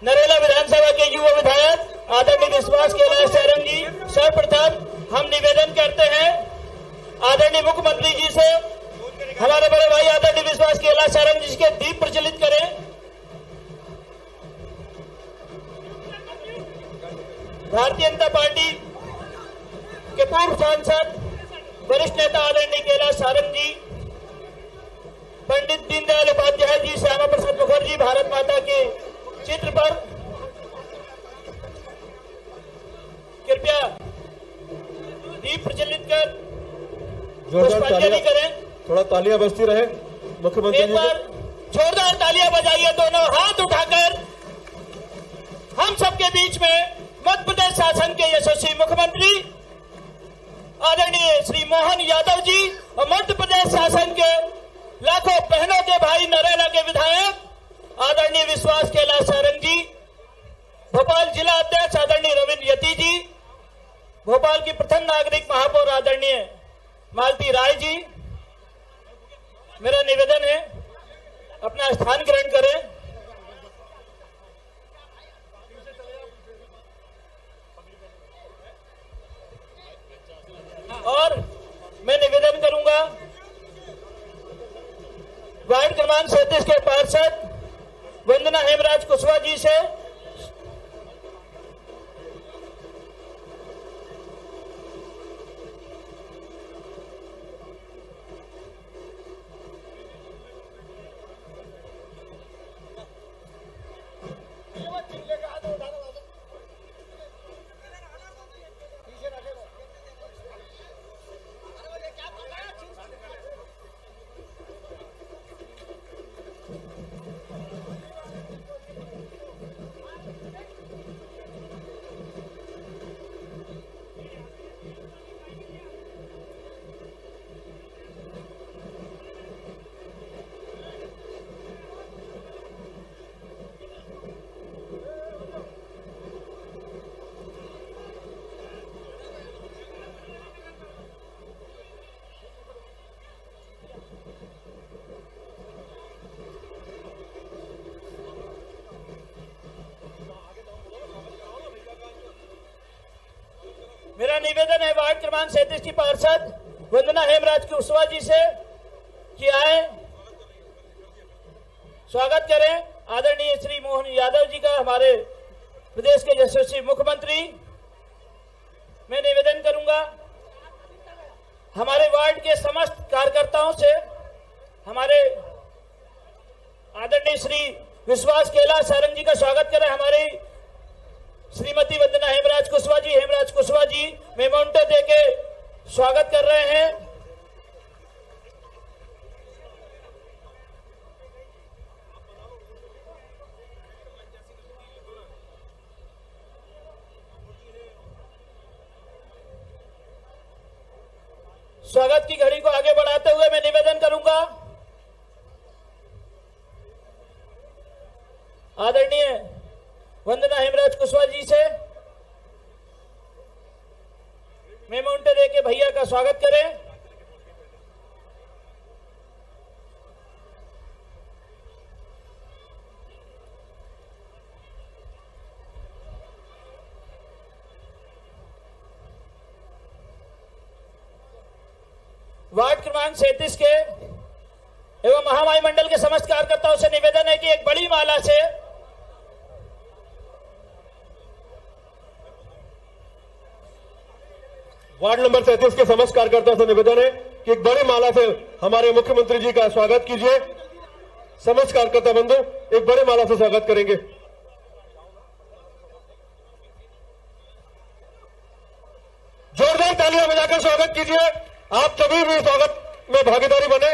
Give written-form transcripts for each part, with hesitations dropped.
नरेला विधानसभा के युवा विधायक आदरणीय विश्वास कैलाश सारंग जी, सर्वप्रथम हम निवेदन करते हैं आदरणीय मुख्यमंत्री जी से हमारे बड़े भाई आदरणीय विश्वास कैलाश सारंग जी के दीप प्रज्वलित करें। भारतीय जनता पार्टी के पूर्व सांसद वरिष्ठ नेता आदरणीय कैलाश सारंग जी, पंडित दीनदयाल उपाध्याय जी, श्यामा प्रसाद मुखर्जी भारत माता के चित्र पर कृपया दीप प्रज्वलित कर पुष्पांजलि करें। थोड़ा तालियां बजती रहे। मुख्यमंत्री एक बार जोरदार तालियां बजाइए दोनों हाथ उठाकर। हम सबके बीच में मध्य प्रदेश शासन के यशस्वी मुख्यमंत्री आदरणीय श्री मोहन यादव जी और मध्य प्रदेश शासन के लाखों बहनों के भाई नरेला के विधायक आदरणीय विश्वास कैलाश सारंग जी, भोपाल जिला अध्यक्ष आदरणीय रविंद्र यति जी, भोपाल की प्रथम नागरिक महापौर आदरणीय मालती राय जी, मेरा निवेदन है अपना स्थान ग्रहण करें। और मैं निवेदन करूंगा वार्ड क्रमांक 37 के पार्षद वंदना हेमराज कुशवाहा जी से मेरा निवेदन है वार्ड क्रमांक 37 की पार्षद वंदना हेमराज कुशवाहा जी से कि आए स्वागत करें आदरणीय श्री मोहन यादव जी का, हमारे प्रदेश के यशस्वी मुख्यमंत्री। मैं निवेदन करूंगा हमारे वार्ड के समस्त कार्यकर्ताओं से हमारे आदरणीय श्री विश्वास कैलाश सारंग जी का स्वागत करें। हमारी श्रीमती वंदना हेमराज कुशवाहा जी मेमोंटो देके स्वागत कर रहे हैं। स्वागत की घड़ी को आगे बढ़ाते हुए मैं निवेदन करूंगा आदरणीय वंदना हेमराज कुशवाहा जी से मेमोंटो देके भैया का स्वागत करें। वार्ड क्रमांक 37 के एवं महामाई मंडल के समस्त कार्यकर्ताओं से निवेदन है कि एक बड़ी माला से वार्ड नंबर 37 के समस्त कार्यकर्ताओं से निवेदन है कि एक बड़ी माला से हमारे मुख्यमंत्री जी का स्वागत कीजिए। समस्त कार्यकर्ता बंधु एक बड़ी माला से स्वागत करेंगे। जोरदार तालियां बजाकर स्वागत कीजिए। आप सभी भी स्वागत में भागीदारी बने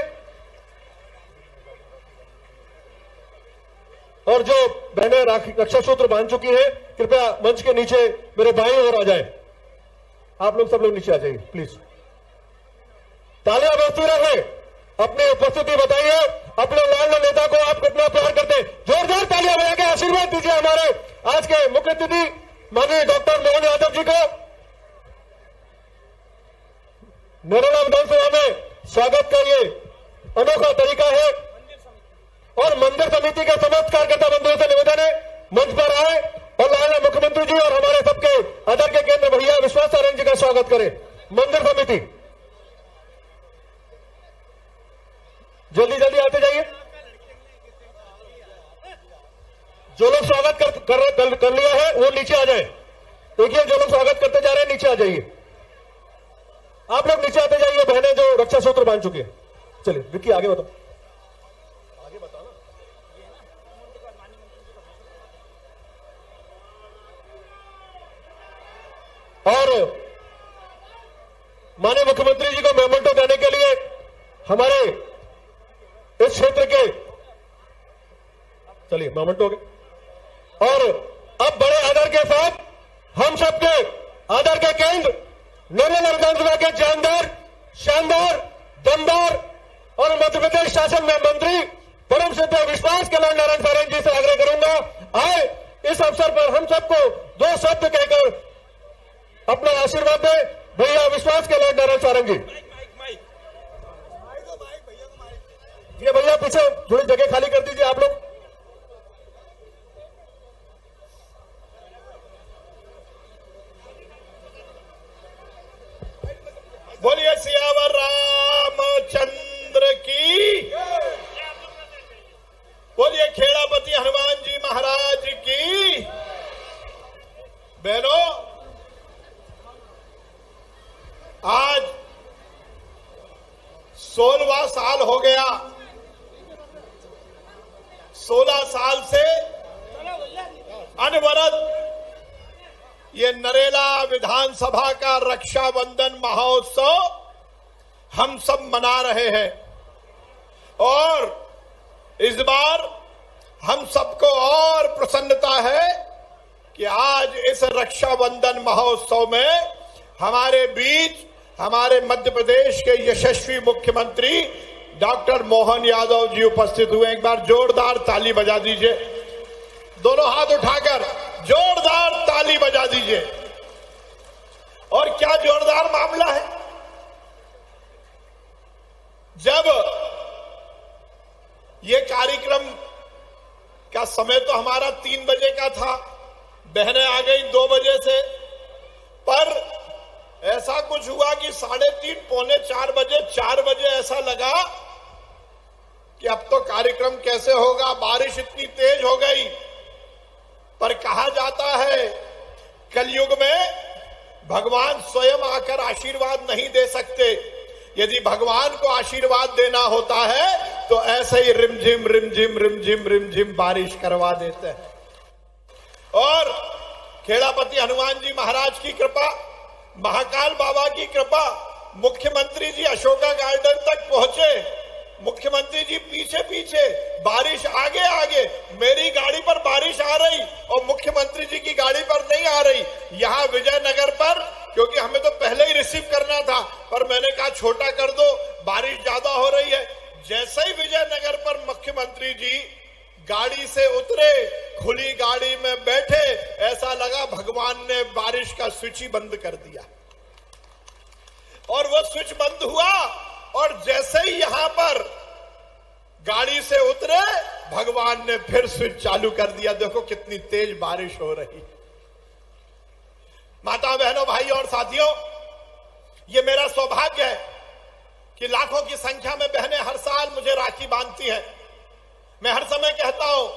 और जो बहनें रक्षा सूत्र बांध चुकी हैं कृपया मंच के नीचे मेरे बाईं ओर आ जाएं। आप लोग सब लोग नीचे आ जाइए प्लीज। तालियां बजती रहे। अपनी उपस्थिति बताइए। अपने लाल नेता को आप कितना प्यार करते हैं। जोरदार तालियां बजा के आशीर्वाद दीजिए हमारे आज के मुख्य अतिथि माननीय डॉक्टर मोहन यादव जी को। नरेला विधानसभा में स्वागत का ये अनोखा तरीका है और मंदिर समिति के समस्त कार्यकर्ता बंधुओं से निवेदन है मंच पर आए और माननीय मुख्यमंत्री जी और हमारे सबके आदर के केंद्र भैया विश्वास सारंग जी का स्वागत करें। मंदिर समिति जल्दी जल्दी आते जाइए। जो लोग स्वागत कर लिया है वो नीचे आ जाए। देखिए जो लोग स्वागत करते जा रहे हैं नीचे आ जाइए। आप लोग नीचे आते जाइए, बहनें जो रक्षा सूत्र बांध चुकी है। चलिए विक्की आगे बताओ। और माननीय मुख्यमंत्री जी को मेमोंटो देने के लिए हमारे इस क्षेत्र के चलिए मेमोंटो हो गए। और अब बड़े आदर के साथ हम सबके आदर के केंद्र नरेला विधानसभा के जानदार, शानदार, दमदार और मध्य प्रदेश शासन में मंत्री परम श्रद्धेय विश्वास के लाल नारायण सारंग जी से आग्रह करूंगा, आए इस अवसर पर हम सबको दो शब्द कहकर अपना आशीर्वाद दे। भैया विश्वास के लाल नारायण सारंग जी। ये भैया पीछे थोड़ी जगह खाली कर दीजिए आप लोग। बोलिए सियावर रामचंद्र की, बोलिए खेड़ापति हनुमान जी महाराज की। बहनों, आज 16वां साल हो गया। 16 साल से अनवरत ये नरेला विधानसभा का रक्षाबंधन महोत्सव हम सब मना रहे हैं। और इस बार हम सबको और प्रसन्नता है कि आज इस रक्षाबंधन महोत्सव में हमारे बीच हमारे मध्य प्रदेश के यशस्वी मुख्यमंत्री डॉक्टर मोहन यादव जी उपस्थित हुए। एक बार जोरदार ताली बजा दीजिए। दोनों हाथ उठाकर जोरदार ताली बजा दीजिए। और क्या जोरदार मामला है। जब ये कार्यक्रम का समय तो हमारा 3 बजे का था, बहनें आ गई 2 बजे से, पर ऐसा कुछ हुआ कि 3:30 पौने 4 बजे 4 बजे ऐसा लगा कि अब तो कार्यक्रम कैसे होगा, बारिश इतनी तेज हो गई। पर कहा जाता है कलयुग में भगवान स्वयं आकर आशीर्वाद नहीं दे सकते। यदि भगवान को आशीर्वाद देना होता है तो ऐसे ही रिमझिम रिमझिम रिमझिम रिमझिम बारिश करवा देते हैं। और खेड़ापति हनुमान जी महाराज की कृपा, महाकाल बाबा की कृपा, मुख्यमंत्री जी अशोका गार्डन तक पहुंचे। मुख्यमंत्री जी पीछे पीछे, बारिश आगे आगे। मेरी गाड़ी पर बारिश आ रही और मुख्यमंत्री जी की गाड़ी पर नहीं आ रही। यहां विजयनगर पर, क्योंकि हमें तो पहले ही रिसीव करना था, पर मैंने कहा छोटा कर दो, बारिश ज्यादा हो रही है। जैसे ही विजयनगर पर मुख्यमंत्री जी गाड़ी से उतरे, खुली गाड़ी में बैठे, ऐसा लगा भगवान ने बारिश का स्विच ही बंद कर दिया। और वो स्विच बंद हुआ और जैसे ही यहां पर गाड़ी से उतरे, भगवान ने फिर स्विच चालू कर दिया। देखो कितनी तेज बारिश हो रही। माता बहनों, भाई और साथियों, ये मेरा सौभाग्य है कि लाखों की संख्या में बहनें हर साल मुझे राखी बांधती हैं। मैं हर समय कहता हूं,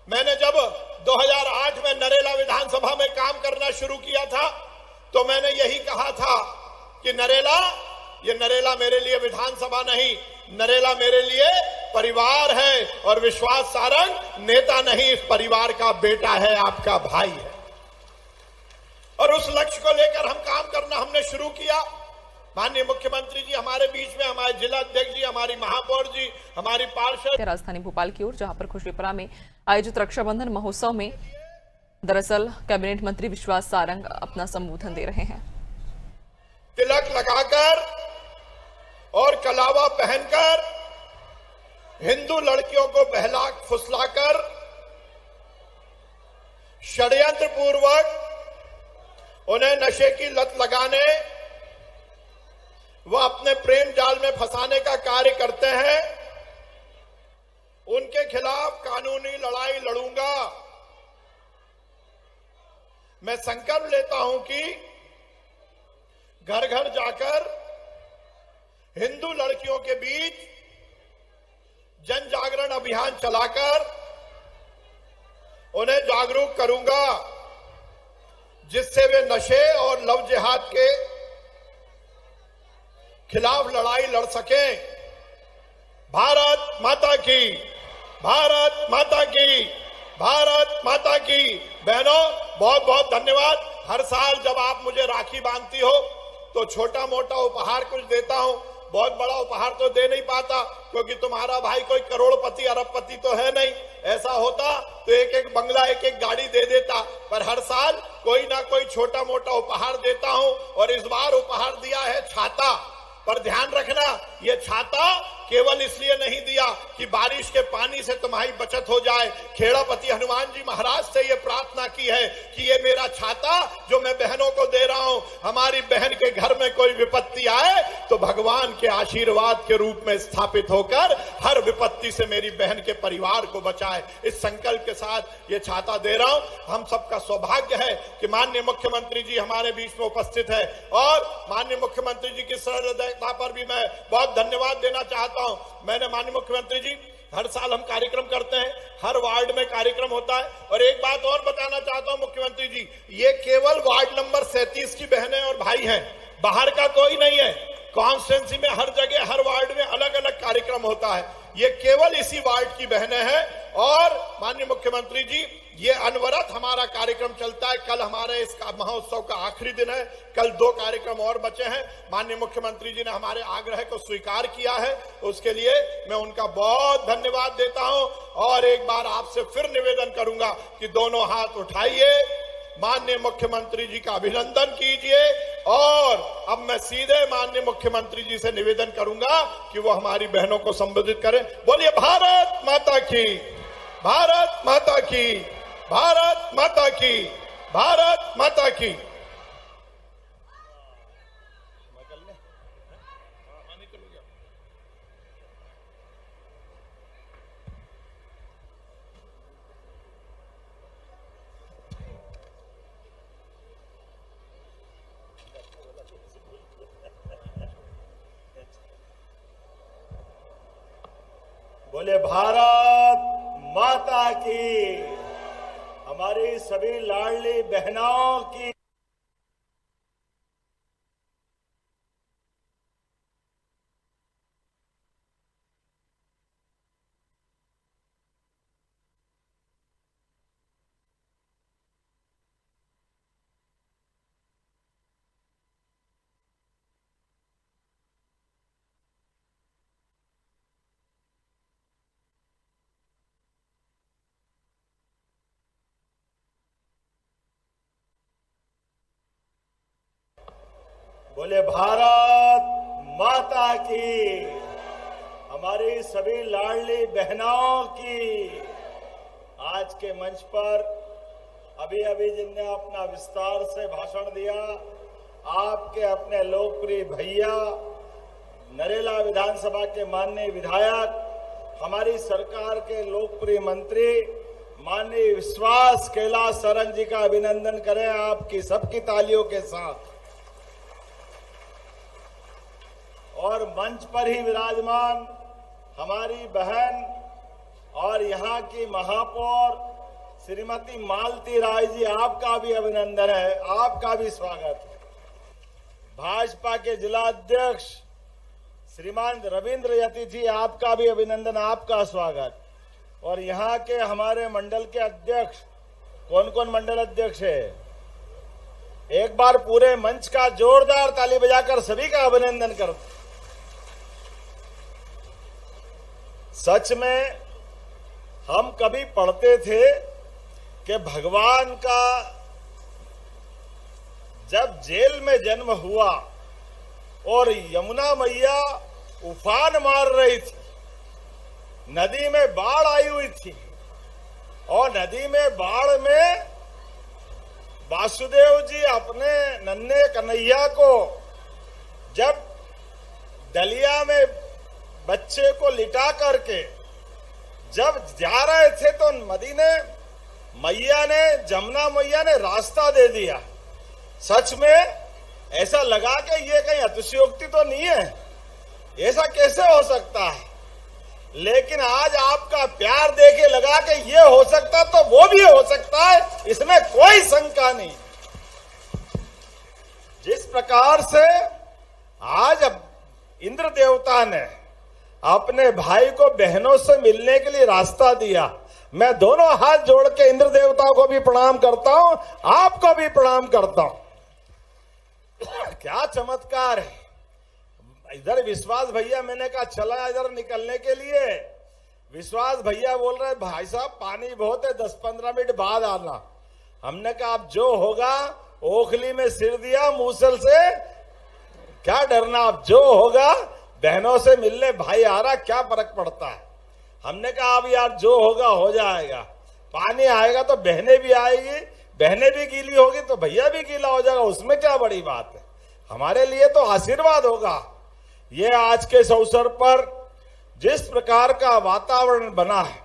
मैंने जब 2008 में नरेला विधानसभा में काम करना शुरू किया था तो मैंने यही कहा था कि ये नरेला मेरे लिए विधानसभा नहीं, नरेला मेरे लिए परिवार है। और विश्वास सारंग नेता नहीं, इस परिवार का बेटा है, आपका भाई है। और उस लक्ष्य को लेकर हम काम करना हमने शुरू किया। माननीय मुख्यमंत्री जी हमारे बीच में, हमारे जिला अध्यक्ष जी, हमारी महापौर जी, हमारी पार्षद। राजधानी भोपाल की ओर, जहां पर खुशीपुरा में आयोजित रक्षाबंधन महोत्सव में दरअसल कैबिनेट मंत्री विश्वास सारंग अपना संबोधन दे रहे हैं। तिलक लगाकर और कलावा पहनकर हिंदू लड़कियों को बहला फुसलाकर षड्यंत्र पूर्वक उन्हें नशे की लत लगाने व अपने प्रेम जाल में फंसाने का कार्य करते हैं, उनके खिलाफ कानूनी लड़ाई लड़ूंगा। मैं संकल्प लेता हूं कि घर घर जाकर हिंदू लड़कियों के बीच जन जागरण अभियान चलाकर उन्हें जागरूक करूंगा, जिससे वे नशे और लव जिहाद के खिलाफ लड़ाई लड़ सकें। भारत माता की, भारत माता की, भारत माता की। बहनों, बहुत बहुत धन्यवाद। हर साल जब आप मुझे राखी बांधती हो तो छोटा मोटा उपहार कुछ देता हूं। बहुत बड़ा उपहार तो दे नहीं पाता, क्योंकि तुम्हारा भाई कोई करोड़पति अरबपति तो है नहीं। ऐसा होता तो एक एक बंगला, एक एक गाड़ी दे देता, पर हर साल कोई ना कोई छोटा मोटा उपहार देता हूं। और इस बार उपहार दिया है छाता। पर ध्यान रखना, यह छाता केवल इसलिए नहीं दिया कि बारिश के पानी से तुम्हारी बचत हो जाए। खेड़ापति हनुमान जी महाराज से यह प्रार्थना की है कि ये मेरा छाता जो मैं बहनों को दे रहा हूं, हमारी बहन के घर में कोई विपत्ति आए तो भगवान के आशीर्वाद के रूप में स्थापित होकर हर विपत्ति से मेरी बहन के परिवार को बचाए। इस संकल्प के साथ ये छाता दे रहा हूं। हम सबका सौभाग्य है कि माननीय मुख्यमंत्री जी हमारे बीच में उपस्थित है, और माननीय मुख्यमंत्री जी की सहृदयता पर भी मैं बहुत धन्यवाद देना चाहता हूं। मैंने माननीय मुख्यमंत्री जी, हर साल हम कार्यक्रम करते हैं, हर वार्ड में कार्यक्रम होता है। और एक बात और बताना चाहता हूं मुख्यमंत्री जी, ये केवल वार्ड नंबर 37 की बहनें और भाई हैं, बाहर का कोई नहीं है। कॉन्स्टिट्यूंसी में हर जगह, हर वार्ड में अलग अलग कार्यक्रम होता है, ये केवल इसी वार्ड की बहनें हैं। और माननीय मुख्यमंत्री जी, ये अनवरत हमारा कार्यक्रम चलता है। कल हमारे इस महोत्सव का आखिरी दिन है, कल 2 कार्यक्रम और बचे हैं। माननीय मुख्यमंत्री जी ने हमारे आग्रह को स्वीकार किया है, उसके लिए मैं उनका बहुत धन्यवाद देता हूं। और एक बार आपसे फिर निवेदन करूंगा कि दोनों हाथ उठाइए, माननीय मुख्यमंत्री जी का अभिनंदन कीजिए। और अब मैं सीधे माननीय मुख्यमंत्री जी से निवेदन करूंगा कि वो हमारी बहनों को संबोधित करें। बोलिए भारत माता की, भारत माता की, भारत माता की, भारत माता की। बोले भारत माता की, हमारी सभी लाडली बहनों की। बोले भारत माता की, हमारी सभी लाडली बहनों की। आज के मंच पर अभी अभी जिनने अपना विस्तार से भाषण दिया, आपके अपने लोकप्रिय भैया, नरेला विधानसभा के माननीय विधायक, हमारी सरकार के लोकप्रिय मंत्री माननीय विश्वास कैलाश सारंग जी का अभिनंदन करें आपकी सबकी तालियों के साथ। और मंच पर ही विराजमान हमारी बहन और यहाँ की महापौर श्रीमती मालती राय जी, आपका भी अभिनंदन है, आपका भी स्वागत है। भाजपा के जिला अध्यक्ष श्रीमान रविंद्र यति जी, आपका भी अभिनंदन, आपका स्वागत। और यहाँ के हमारे मंडल के अध्यक्ष, कौन कौन मंडल अध्यक्ष है, एक बार पूरे मंच का जोरदार ताली बजाकर सभी का अभिनंदन करते। सच में हम कभी पढ़ते थे कि भगवान का जब जेल में जन्म हुआ और यमुना मैया उफान मार रही थी, नदी में बाढ़ आई हुई थी, और नदी में बाढ़ में वासुदेव जी अपने नन्हे कन्हैया को जब डलिया में बच्चे को लिटा करके जब जा रहे थे तो नदी ने मैया ने, जमुना मैया ने रास्ता दे दिया। सच में ऐसा लगा कि ये कहीं अतिशयोक्ति तो नहीं है, ऐसा कैसे हो सकता है? लेकिन आज आपका प्यार देके लगा कि ये हो सकता तो वो भी हो सकता है, इसमें कोई शंका नहीं। जिस प्रकार से आज अब इंद्र देवता ने अपने भाई को बहनों से मिलने के लिए रास्ता दिया, मैं दोनों हाथ जोड़ के इंद्र देवता को भी प्रणाम करता हूं, आपको भी प्रणाम करता हूं। क्या चमत्कार है। इधर विश्वास भैया, मैंने कहा चला इधर निकलने के लिए, विश्वास भैया बोल रहे भाई साहब पानी बहुत है, 10-15 मिनट बाद आना। हमने कहा अब जो होगा, ओखली में सिर दिया मूसल से, क्या डरना, अब जो होगा, बहनों से मिलने भाई आ रहा, क्या फर्क पड़ता है। हमने कहा अब यार जो होगा हो जाएगा, पानी आएगा तो बहनें भी आएगी, बहनें भी गीली होगी तो भैया भी गीला हो जाएगा, उसमें क्या बड़ी बात है, हमारे लिए तो आशीर्वाद होगा। ये आज के इस अवसर पर जिस प्रकार का वातावरण बना है,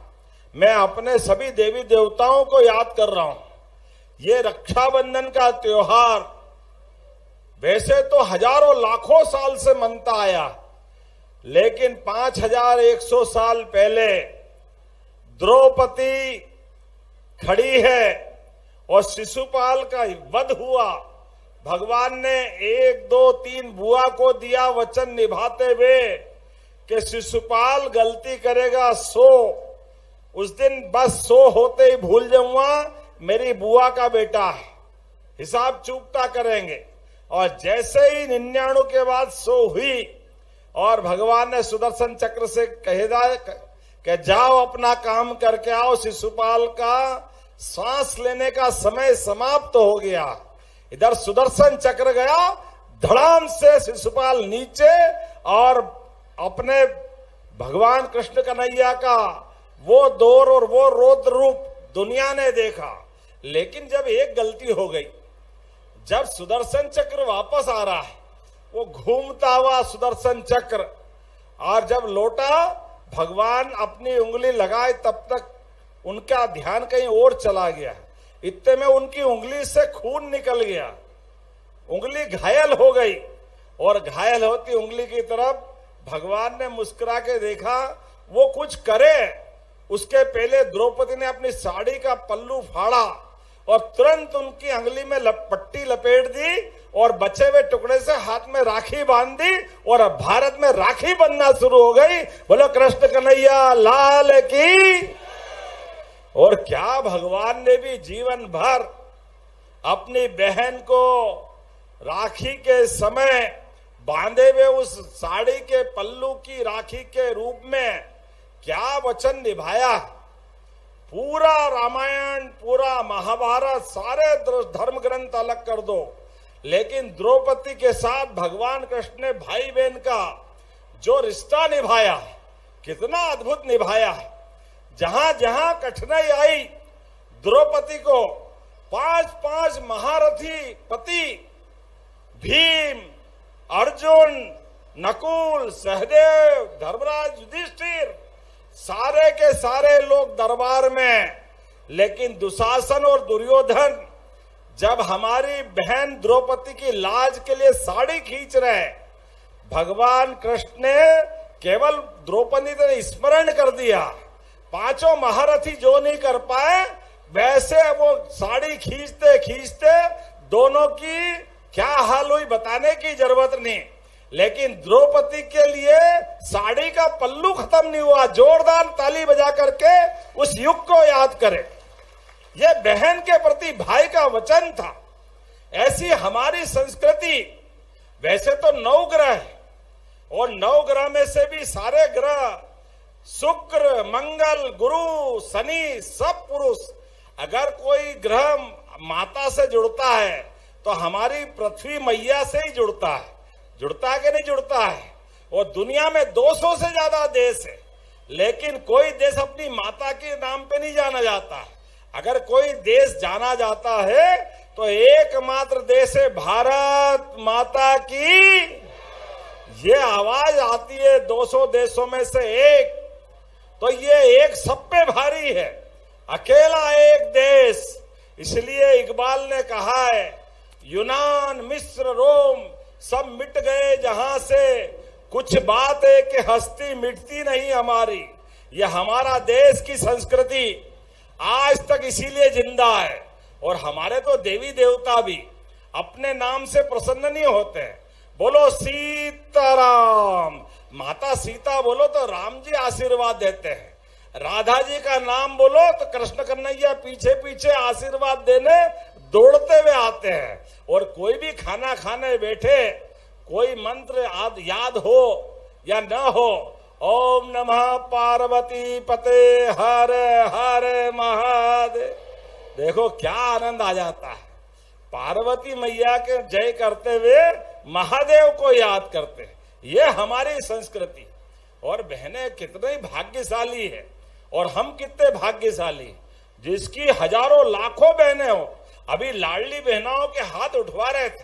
मैं अपने सभी देवी देवताओं को याद कर रहा हूं। ये रक्षाबंधन का त्योहार वैसे तो हजारों लाखों साल से मनता आया, लेकिन 5100 साल पहले द्रौपदी खड़ी है और शिशुपाल का वध हुआ। भगवान ने 1, 2, 3 बुआ को दिया वचन निभाते हुए कि शिशुपाल गलती करेगा सो, उस दिन बस सो होते ही भूल जाऊंगा मेरी बुआ का बेटा है, हिसाब चूकता करेंगे। और जैसे ही 99 के बाद सो हुई और भगवान ने सुदर्शन चक्र से कह दिया कि जाओ अपना काम करके आओ, शिशुपाल का सांस लेने का समय समाप्त हो गया। इधर सुदर्शन चक्र गया, धड़ाम से शिशुपाल नीचे, और अपने भगवान कृष्ण कन्हैया का वो दौर और वो रौद्र रूप दुनिया ने देखा। लेकिन जब एक गलती हो गई, जब सुदर्शन चक्र वापस आ रहा है, वो घूमता हुआ सुदर्शन चक्र, और जब लौटा भगवान अपनी उंगली लगाए, तब तक उनका ध्यान कहीं और चला गया। इतने में उनकी उंगली से खून निकल गया, उंगली घायल हो गई, और घायल होती उंगली की तरफ भगवान ने मुस्कुरा के देखा, वो कुछ करे उसके पहले द्रौपदी ने अपनी साड़ी का पल्लू फाड़ा और तुरंत उनकी अंगुली में पट्टी लपेट दी और बचे हुए टुकड़े से हाथ में राखी बांध दी, और अब भारत में राखी बनना शुरू हो गई। बोलो कृष्ण कन्हैया लाल की। और क्या भगवान ने भी जीवन भर अपनी बहन को राखी के समय बांधे हुए उस साड़ी के पल्लू की राखी के रूप में क्या वचन निभाया। पूरा रामायण, पूरा महाभारत, सारे धर्म ग्रंथ अलग कर दो, लेकिन द्रौपदी के साथ भगवान कृष्ण ने भाई बहन का जो रिश्ता निभाया, कितना अद्भुत निभाया है। जहां जहां कठिनाई आई, द्रौपदी को 5 महारथी पति, भीम, अर्जुन, नकुल, सहदेव, धर्मराज, युधिष्ठिर, सारे के सारे लोग दरबार में, लेकिन दुशासन और दुर्योधन जब हमारी बहन द्रौपदी की लाज के लिए साड़ी खींच रहे, भगवान कृष्ण ने केवल द्रौपदी ने स्मरण कर दिया। 5 महारथी जो नहीं कर पाए, वैसे वो साड़ी खींचते खींचते दोनों की क्या हाल हुई बताने की जरूरत नहीं, लेकिन द्रौपदी के लिए साड़ी का पल्लू खत्म नहीं हुआ। जोरदार ताली बजा करके उस युग को याद करें। यह बहन के प्रति भाई का वचन था। ऐसी हमारी संस्कृति। वैसे तो 9 ग्रह है, और 9 ग्रह में से भी सारे ग्रह शुक्र, मंगल, गुरु, शनि, सब पुरुष। अगर कोई ग्रह माता से जुड़ता है तो हमारी पृथ्वी मैया से ही जुड़ता है। जुड़ता है कि नहीं जुड़ता है? और दुनिया में 200 से ज्यादा देश है, लेकिन कोई देश अपनी माता के नाम पे नहीं जाना जाता है। अगर कोई देश जाना जाता है तो एकमात्र देश है भारत माता की। ये आवाज आती है 200 देशों में से एक, तो ये एक सब पे भारी है। अकेला एक देश। इसलिए इकबाल ने कहा है, यूनान, मिस्र, रोम सब मिट गए जहां से, कुछ बात है कि हस्ती मिटती नहीं हमारी। यह हमारा देश की संस्कृति आज तक इसीलिए जिंदा है। और हमारे तो देवी देवता भी अपने नाम से प्रसन्न नहीं होते हैं। बोलो सीताराम, माता सीता बोलो तो राम जी आशीर्वाद देते हैं। राधा जी का नाम बोलो तो कृष्ण कन्हैया पीछे पीछे आशीर्वाद देने दौड़ते हुए आते हैं। और कोई भी खाना खाने बैठे, कोई मंत्र याद हो या न हो, ओम नमः पार्वती पते हर हर महादेव, देखो क्या आनंद आ जाता है। पार्वती मैया के जय करते हुए महादेव को याद करते हैं। ये हमारी संस्कृति। और बहनें कितने भाग्यशाली है और हम कितने भाग्यशाली, जिसकी हजारों लाखों बहनें हो। अभी लाडली बहनों के हाथ उठवा रहे थे,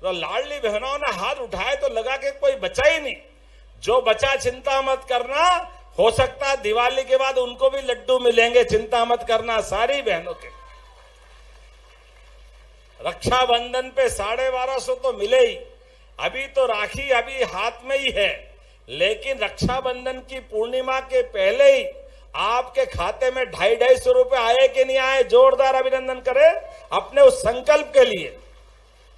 तो लाडली बहनों ने हाथ उठाए तो लगा कि कोई बचा ही नहीं। जो बचा चिंता मत करना, हो सकता है दिवाली के बाद उनको भी लड्डू मिलेंगे, चिंता मत करना सारी बहनों के। रक्षाबंधन पे 1250 तो मिले ही। अभी तो राखी अभी हाथ में ही है, लेकिन रक्षाबंधन की पूर्णिमा के पहले ही आपके खाते में 250 रुपए आए कि नहीं आए, जोरदार अभिनंदन करें अपने उस संकल्प के लिए।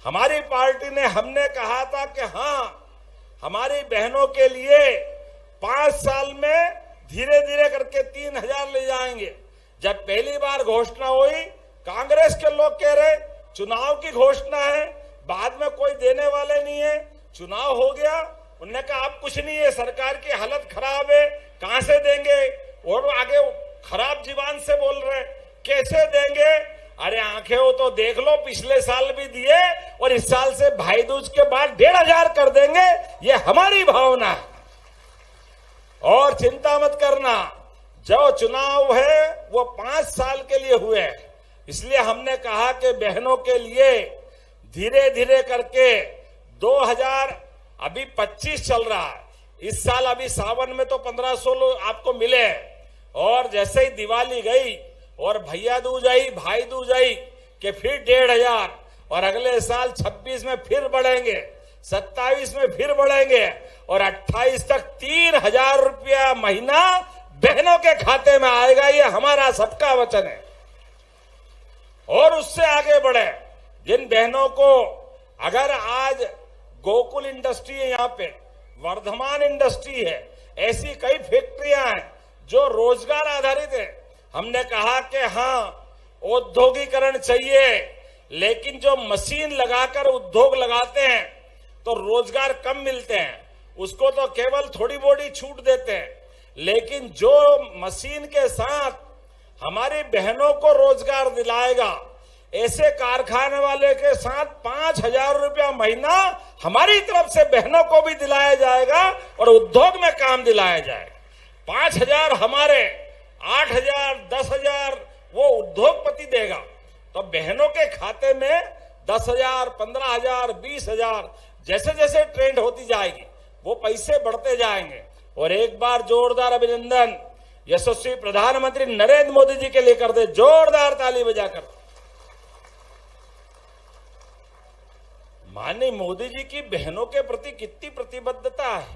हमारी पार्टी ने, हमने कहा था कि हाँ, हमारी बहनों के लिए 5 साल में धीरे धीरे करके 3000 ले जाएंगे। जब पहली बार घोषणा हुई, कांग्रेस के लोग कह रहे चुनाव की घोषणा है, बाद में कोई देने वाले नहीं है। चुनाव हो गया, उन्होंने कहा आप कुछ नहीं है, सरकार की हालत खराब है, कहां से देंगे। और आगे खराब जीवान से बोल रहे कैसे देंगे। अरे आंखें हो तो देख लो, पिछले साल भी दिए और इस साल से भाई दूज के बाद 1500 कर देंगे। ये हमारी भावना है। और चिंता मत करना, जो चुनाव है वो 5 साल के लिए हुए हैं। इसलिए हमने कहा कि बहनों के लिए धीरे धीरे करके 2025 चल रहा है। इस साल अभी सावन में तो 1500 आपको मिले। और जैसे ही दिवाली गई और भैया दूज आई, भाई दूज आई, कि फिर 1500। और अगले साल 26 में फिर बढ़ेंगे, 27 में फिर बढ़ेंगे और 28 तक 3000 रुपया महीना बहनों के खाते में आएगा। ये हमारा सबका वचन है। और उससे आगे बढ़े, जिन बहनों को, अगर आज गोकुल इंडस्ट्री है, यहाँ पे वर्धमान इंडस्ट्री है, ऐसी कई फैक्ट्रियां हैं जो रोजगार आधारित है। हमने कहा कि हाँ, औद्योगिकरण चाहिए, लेकिन जो मशीन लगाकर उद्योग लगाते हैं तो रोजगार कम मिलते हैं, उसको तो केवल थोड़ी बोड़ी छूट देते हैं। लेकिन जो मशीन के साथ हमारी बहनों को रोजगार दिलाएगा, ऐसे कारखाने वाले के साथ 5000 रुपया महीना हमारी तरफ से बहनों को भी दिलाया जाएगा और उद्योग में काम दिलाया जाएगा। 5000 हमारे, 8000, 10000 वो उद्योगपति देगा। तो बहनों के खाते में 10,000, 15,000, 20,000 जैसे जैसे ट्रेंड होती जाएगी वो पैसे बढ़ते जाएंगे। और एक बार जोरदार अभिनंदन यशस्वी प्रधानमंत्री नरेंद्र मोदी जी के लिए कर दे, जोरदार ताली बजाकर। माननीय मोदी जी की बहनों के प्रति कितनी प्रतिबद्धता है,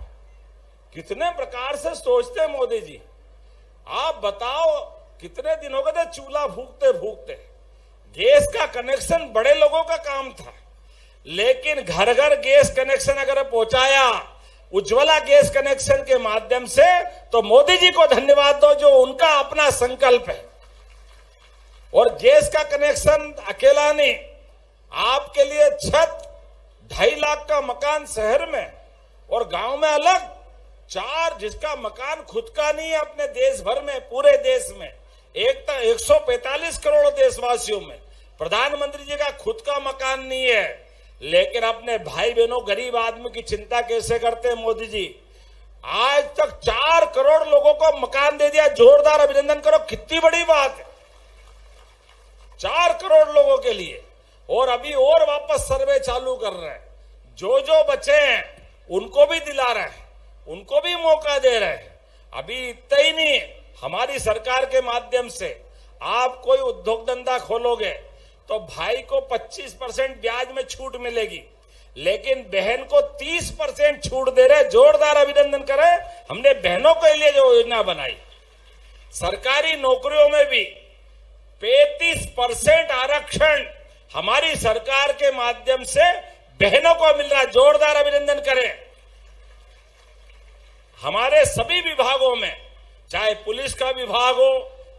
कितने प्रकार से सोचते हैं मोदी जी। आप बताओ, कितने दिन हो गए थे चूल्हा फूकते फूकते। गैस का कनेक्शन बड़े लोगों का काम था, लेकिन घर घर गैस कनेक्शन अगर पहुंचाया उज्ज्वला गैस कनेक्शन के माध्यम से, तो मोदी जी को धन्यवाद दो, जो उनका अपना संकल्प है। और गैस का कनेक्शन अकेला नहीं, आपके लिए छत, 2.5 लाख का मकान शहर में और गांव में अलग 4, जिसका मकान खुद का नहीं है अपने देश भर में, पूरे देश में 145 करोड़ देशवासियों में प्रधानमंत्री जी का खुद का मकान नहीं है। लेकिन अपने भाई बहनों, गरीब आदमी की चिंता कैसे करते हैं मोदी जी। आज तक 4 करोड़ लोगों को मकान दे दिया, जोरदार अभिनंदन करो, कितनी बड़ी बात है। 4 करोड़ लोगों के लिए। और अभी और वापस सर्वे चालू कर रहे हैं, जो जो बचे हैं उनको भी दिला रहे हैं, उनको भी मौका दे रहे हैं। अभी इतना ही नहीं, हमारी सरकार के माध्यम से आप कोई उद्योग धंधा खोलोगे तो भाई को 25% ब्याज में छूट मिलेगी, लेकिन बहन को 30% छूट दे रहे। जोरदार अभिनंदन करें, हमने बहनों के लिए जो योजना बनाई। सरकारी नौकरियों में भी 35% आरक्षण हमारी सरकार के माध्यम से बहनों को मिल रहा है। जोरदार अभिनंदन करें। हमारे सभी विभागों में, चाहे पुलिस का विभाग हो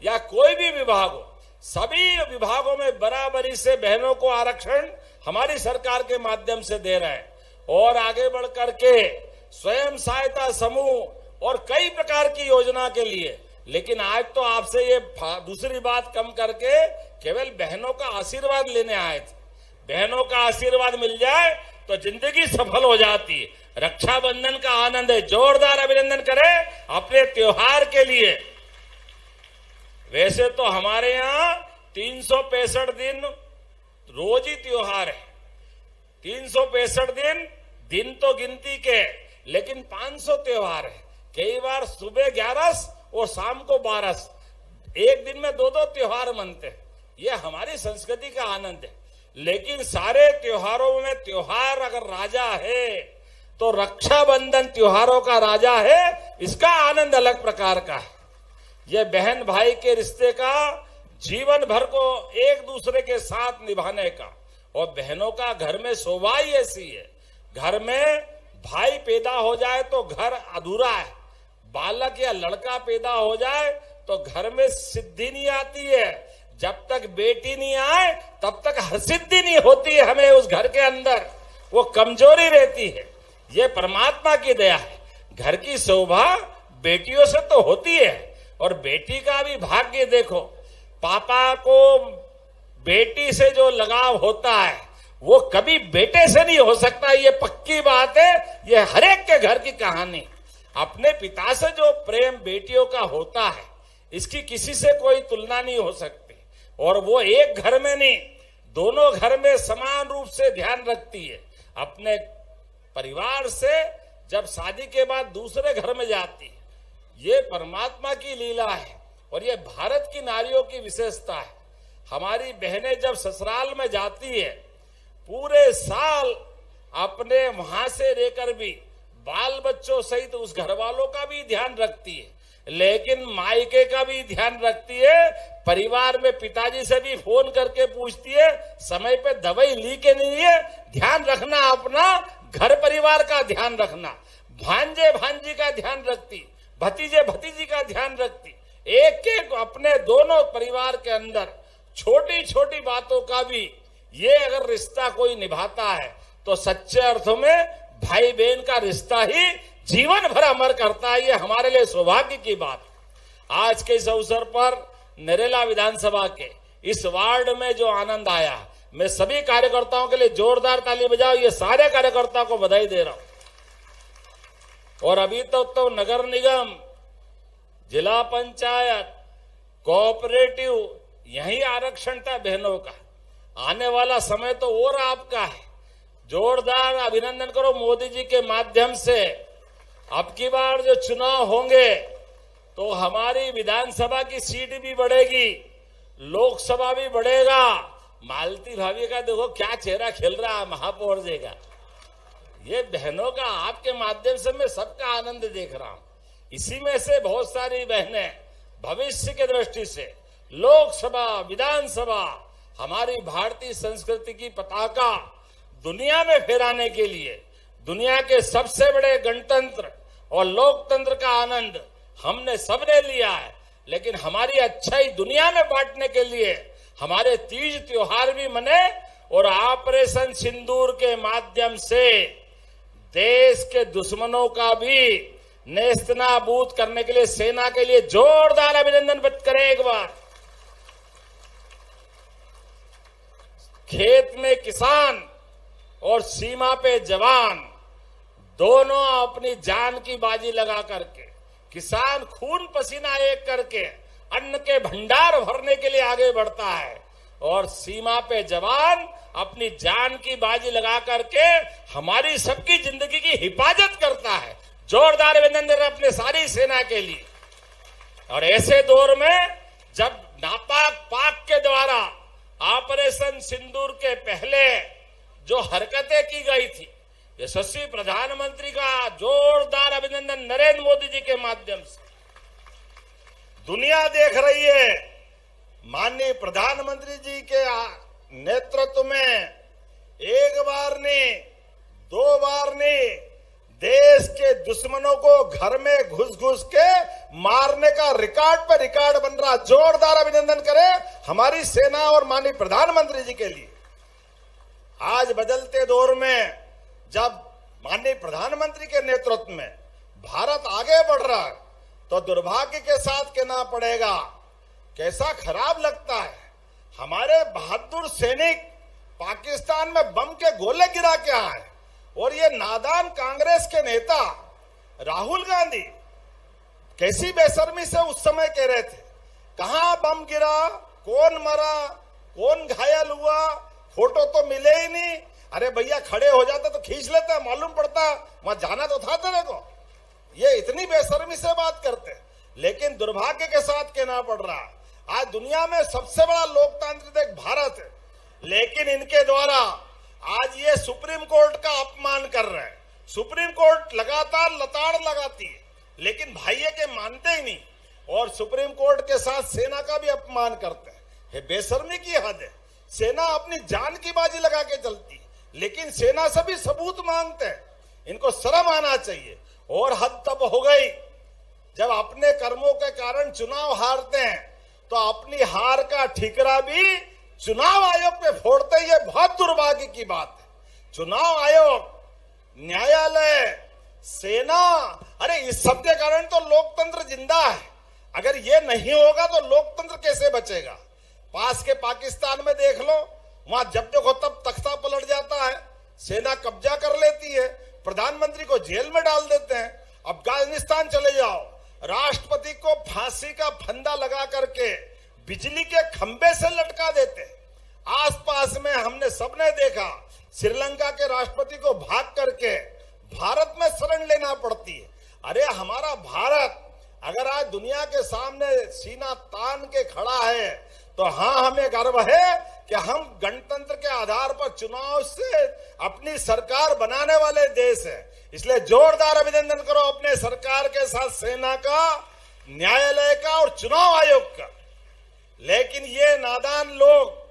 या कोई भी विभाग हो, सभी विभागों में बराबरी से बहनों को आरक्षण हमारी सरकार के माध्यम से दे रहे हैं। और आगे बढ़ करके स्वयं सहायता समूह और कई प्रकार की योजना के लिए। लेकिन आज तो आपसे ये दूसरी बात कम करके केवल बहनों का आशीर्वाद लेने आए थे। बहनों का आशीर्वाद मिल जाए तो जिंदगी सफल हो जाती है। रक्षाबंधन का आनंद है। जोरदार अभिनंदन करें अपने त्योहार के लिए। वैसे तो हमारे यहाँ 365 दिन रोज ही त्योहार है। 365 दिन तो गिनती के, लेकिन 500 त्योहार है। कई बार सुबह 11 और शाम को 12, एक दिन में 2-2 त्योहार मनते हैं। ये हमारी संस्कृति का आनंद है। लेकिन सारे त्योहारों में त्योहार अगर राजा है तो रक्षाबंधन त्योहारों का राजा है। इसका आनंद अलग प्रकार का है। ये बहन भाई के रिश्ते का जीवन भर को एक दूसरे के साथ निभाने का। और बहनों का घर में शोभा ही ऐसी है। घर में भाई पैदा हो जाए तो घर अधूरा है। बालक या लड़का पैदा हो जाए तो घर में सिद्धि नहीं आती है। जब तक बेटी नहीं आए तब तक हरसिद्धि नहीं होती है। हमें उस घर के अंदर वो कमजोरी रहती है। ये परमात्मा की दया है। घर की शोभा बेटियों से तो होती है। और बेटी का भी भाग्य देखो, पापा को बेटी से जो लगाव होता है वो कभी बेटे से नहीं हो सकता। ये पक्की बात है। ये हर एक के घर की कहानी। अपने पिता से जो प्रेम बेटियों का होता है, इसकी किसी से कोई तुलना नहीं हो सकती। और वो एक घर में नहीं, दोनों घर में समान रूप से ध्यान रखती है। अपने परिवार से जब शादी के बाद दूसरे घर में जाती है, ये परमात्मा की लीला है। और ये भारत की नारियों की विशेषता है। हमारी बहनें जब ससुराल में जाती है, पूरे साल अपने वहां से रहकर भी बाल बच्चों सहित उस घर वालों का भी ध्यान रखती है, लेकिन मायके का भी ध्यान रखती है। परिवार में पिताजी से भी फोन करके पूछती है समय पे दवाई ली के नहीं है। ध्यान रखना, अपना घर परिवार का ध्यान रखना। भांजे भांजी का ध्यान रखती, भतीजे भतीजी का ध्यान रखती। एक एक अपने दोनों परिवार के अंदर छोटी छोटी बातों का भी ये अगर रिश्ता कोई निभाता है तो सच्चे अर्थों में भाई बहन का रिश्ता ही जीवन भर अमर करता है। ये हमारे लिए सौभाग्य की बात। आज के इस अवसर पर नरेला विधानसभा के इस वार्ड में जो आनंद आया, मैं सभी कार्यकर्ताओं के लिए जोरदार ताली बजाओ। ये सारे कार्यकर्ताओं को बधाई दे रहा हूं। और अभी तक तो नगर निगम, जिला पंचायत, कोऑपरेटिव, यही आरक्षण था बहनों का। आने वाला समय तो और आपका है। जोरदार अभिनंदन करो मोदी जी के माध्यम से। अब की बार जो चुनाव होंगे तो हमारी विधानसभा की सीट भी बढ़ेगी, लोकसभा भी बढ़ेगा। मालती भाभी का देखो क्या चेहरा खिल रहा है, महापौर जी का। ये बहनों का आपके माध्यम से मैं सबका आनंद देख रहा हूं। इसी में से बहुत सारी बहनें भविष्य की दृष्टि से लोकसभा, विधानसभा, हमारी भारतीय संस्कृति की पताका दुनिया में फहराने के लिए, दुनिया के सबसे बड़े गणतंत्र और लोकतंत्र का आनंद हमने सबने लिया है। लेकिन हमारी अच्छाई दुनिया में बांटने के लिए हमारे तीज त्योहार भी मने। और ऑपरेशन सिंदूर के माध्यम से देश के दुश्मनों का भी नेस्तनाबूद करने के लिए सेना के लिए जोरदार अभिनंदन व्यक्त करें एक बार। खेत में किसान और सीमा पे जवान दोनों अपनी जान की बाजी लगा करके, किसान खून पसीना एक करके अन्न के भंडार भरने के लिए आगे बढ़ता है और सीमा पे जवान अपनी जान की बाजी लगा करके हमारी सबकी जिंदगी की हिफाजत करता है। जोरदार अभिनंदन अपने सारी सेना के लिए। और ऐसे दौर में जब नापाक पाक के द्वारा ऑपरेशन सिंदूर के पहले जो हरकतें की गई थी, यशस्वी प्रधानमंत्री का जोरदार अभिनंदन नरेंद्र मोदी जी के माध्यम से दुनिया देख रही है। माननीय प्रधानमंत्री जी के नेतृत्व में एक बार नहीं, दो बार नहीं, देश के दुश्मनों को घर में घुस घुस के मारने का रिकॉर्ड पर रिकॉर्ड बन रहा। जोरदार अभिनंदन करें हमारी सेना और माननीय प्रधानमंत्री जी के लिए। आज बदलते दौर में जब माननीय प्रधानमंत्री के नेतृत्व में भारत आगे बढ़ रहा है, तो दुर्भाग्य के साथ कहना पड़ेगा, कैसा खराब लगता है। हमारे बहादुर सैनिक पाकिस्तान में बम के गोले गिरा के आए, और ये नादान कांग्रेस के नेता राहुल गांधी कैसी बेशर्मी से उस समय कह रहे थे, कहां बम गिरा, कौन मरा, कौन घायल हुआ, फोटो तो मिले ही नहीं। अरे भैया खड़े हो जाते तो खींच लेते, मालूम पड़ता, वहां जाना तो था तेरे को। ये इतनी बेशर्मी से बात करते, लेकिन दुर्भाग्य के साथ कहना पड़ रहा है, आज दुनिया में सबसे बड़ा लोकतांत्रिक देश भारत है, लेकिन इनके द्वारा आज ये सुप्रीम कोर्ट का अपमान कर रहे हैं। सुप्रीम कोर्ट लगातार लताड़ लगाती है, लेकिन भाई के मानते ही नहीं, और सुप्रीम कोर्ट के साथ सेना का भी अपमान करते हैं। ये बेशर्मी की हद है। सेना अपनी जान की बाजी लगा के चलती है, लेकिन सेना से भी सबूत मांगते हैं। इनको शर्म आना चाहिए। और हद तब हो गई जब अपने कर्मों के कारण चुनाव हारते हैं, तो अपनी हार का ठिकरा भी चुनाव आयोग पे फोड़ते हैं। ये बहुत दुर्भाग्य की बात है। चुनाव आयोग, न्यायालय, सेना, अरे इस सब के कारण तो लोकतंत्र जिंदा है। अगर ये नहीं होगा तो लोकतंत्र कैसे बचेगा। पास के पाकिस्तान में देख लो, वहां जब देखो तब तख्ता पलट जाता है, सेना कब्जा कर लेती है, प्रधानमंत्री को जेल में डाल देते हैं। अफगानिस्तान चले जाओ, राष्ट्रपति को फांसी का फंदा लगा करके बिजली के खंबे से लटका देते। आसपास में हमने सबने देखा, श्रीलंका के राष्ट्रपति को भाग करके भारत में शरण लेना पड़ती है। अरे हमारा भारत अगर आज दुनिया के सामने सीना तान के खड़ा है, तो हाँ, हमें गर्व है कि हम गणतंत्र के आधार पर चुनाव से अपनी सरकार बनाने वाले देश है। इसलिए जोरदार अभिनंदन करो अपने सरकार के साथ सेना का, न्यायालय का और चुनाव आयोग का। लेकिन ये नादान लोग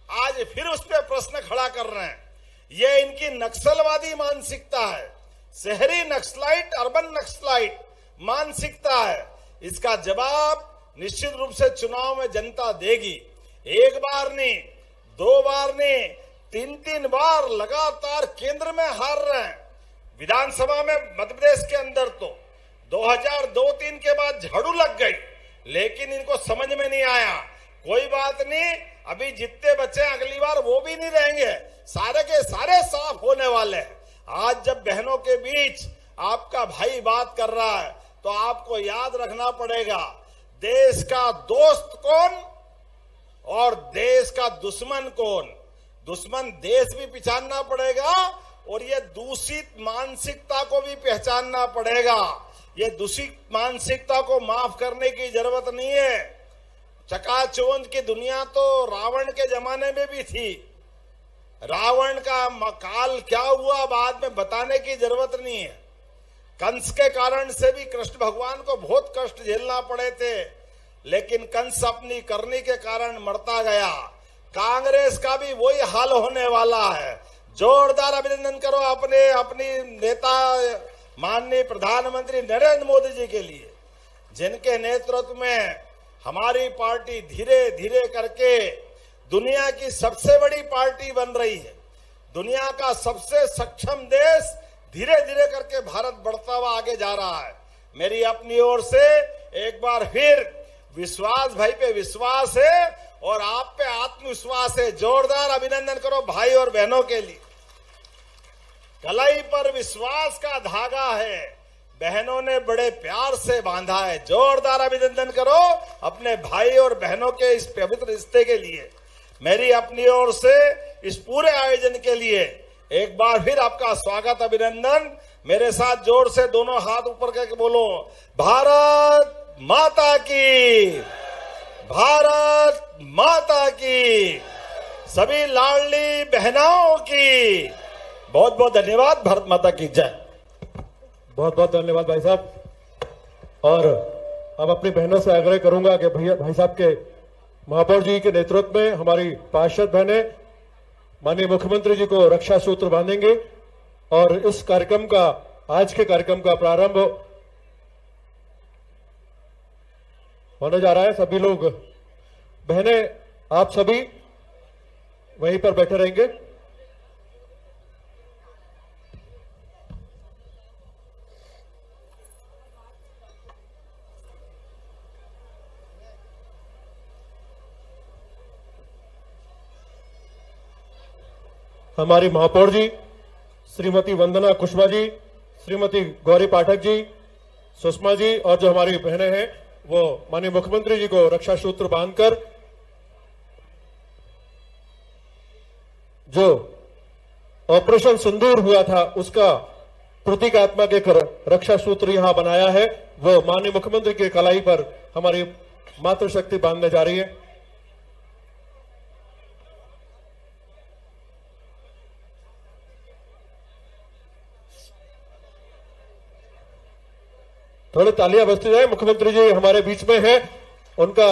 आज फिर उस पर प्रश्न खड़ा कर रहे हैं। ये इनकी नक्सलवादी मानसिकता है, शहरी नक्सलाइट, अर्बन नक्सलाइट मानसिकता है। इसका जवाब निश्चित रूप से चुनाव में जनता देगी। एक बार नहीं, दो बार नहीं, तीन बार लगातार केंद्र में हार रहे हैं। विधानसभा में मध्य प्रदेश के अंदर तो 2002-03 के बाद झाड़ू लग गई, लेकिन इनको समझ में नहीं आया। कोई बात नहीं, अभी जितने बच्चे अगली बार वो भी नहीं रहेंगे, सारे के सारे साफ होने वाले हैं। आज जब बहनों के बीच आपका भाई बात कर रहा है, तो आपको याद रखना पड़ेगा, देश का दोस्त कौन और देश का दुश्मन कौन। दुश्मन देश भी पहचानना पड़ेगा, और ये दूषित मानसिकता को भी पहचानना पड़ेगा। ये दूषित मानसिकता को माफ करने की जरूरत नहीं है। चकाचौंध की दुनिया तो रावण के जमाने में भी थी। रावण का काल क्या हुआ बाद में बताने की जरूरत नहीं है। कंस के कारण से भी कृष्ण भगवान को बहुत कष्ट झेलना पड़े थे, लेकिन कंस अपनी करनी के कारण मरता गया। कांग्रेस का भी वही हाल होने वाला है। जोरदार अभिनंदन करो अपनी नेता माननीय प्रधानमंत्री नरेंद्र मोदी जी के लिए, जिनके नेतृत्व में हमारी पार्टी धीरे धीरे करके दुनिया की सबसे बड़ी पार्टी बन रही है। दुनिया का सबसे सक्षम देश धीरे धीरे करके भारत बढ़ता हुआ आगे जा रहा है। मेरी अपनी ओर से एक बार फिर विश्वास भाई पे विश्वास है और आप पे आत्मविश्वास है। जोरदार अभिनंदन करो भाई और बहनों के लिए। कलाई पर विश्वास का धागा है, बहनों ने बड़े प्यार से बांधा है। जोरदार अभिनंदन करो अपने भाई और बहनों के इस पवित्र रिश्ते के लिए। मेरी अपनी ओर से इस पूरे आयोजन के लिए एक बार फिर आपका स्वागत, अभिनंदन। मेरे साथ जोर से दोनों हाथ ऊपर करके बोलो, भारत माता की, भारत माता की, सभी लाडली बहनों की बहुत बहुत धन्यवाद। भारत माता की जय। बहुत बहुत धन्यवाद भाई साहब। और अब अपनी बहनों से आग्रह करूंगा कि भैया भाई साहब के महापौर जी के नेतृत्व में हमारी पार्षद बहनें माननीय मुख्यमंत्री जी को रक्षा सूत्र बांधेंगे और इस कार्यक्रम का, आज के कार्यक्रम का प्रारंभ होने जा रहा है। सभी लोग, बहनें आप सभी वहीं पर बैठे रहेंगे। हमारी महापौर जी श्रीमती वंदना कुशवाहा जी, श्रीमती गौरी पाठक जी, सुषमा जी और जो हमारी बहनें हैं वो माननीय मुख्यमंत्री जी को रक्षा सूत्र बांधकर जो ऑपरेशन सिंदूर हुआ था उसका प्रतीकात्मक एक रक्षा सूत्र यहां बनाया है, वो माननीय मुख्यमंत्री के कलाई पर हमारी मातृशक्ति बांधने जा रही है। थोड़ी तालियां बजती जाए। मुख्यमंत्री जी हमारे बीच में हैं, उनका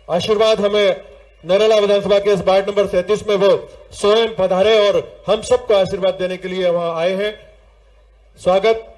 आशीर्वाद हमें नरेला विधानसभा के इस वार्ड नंबर 37 में वो स्वयं पधारे और हम सबको आशीर्वाद देने के लिए वहां आए हैं। स्वागत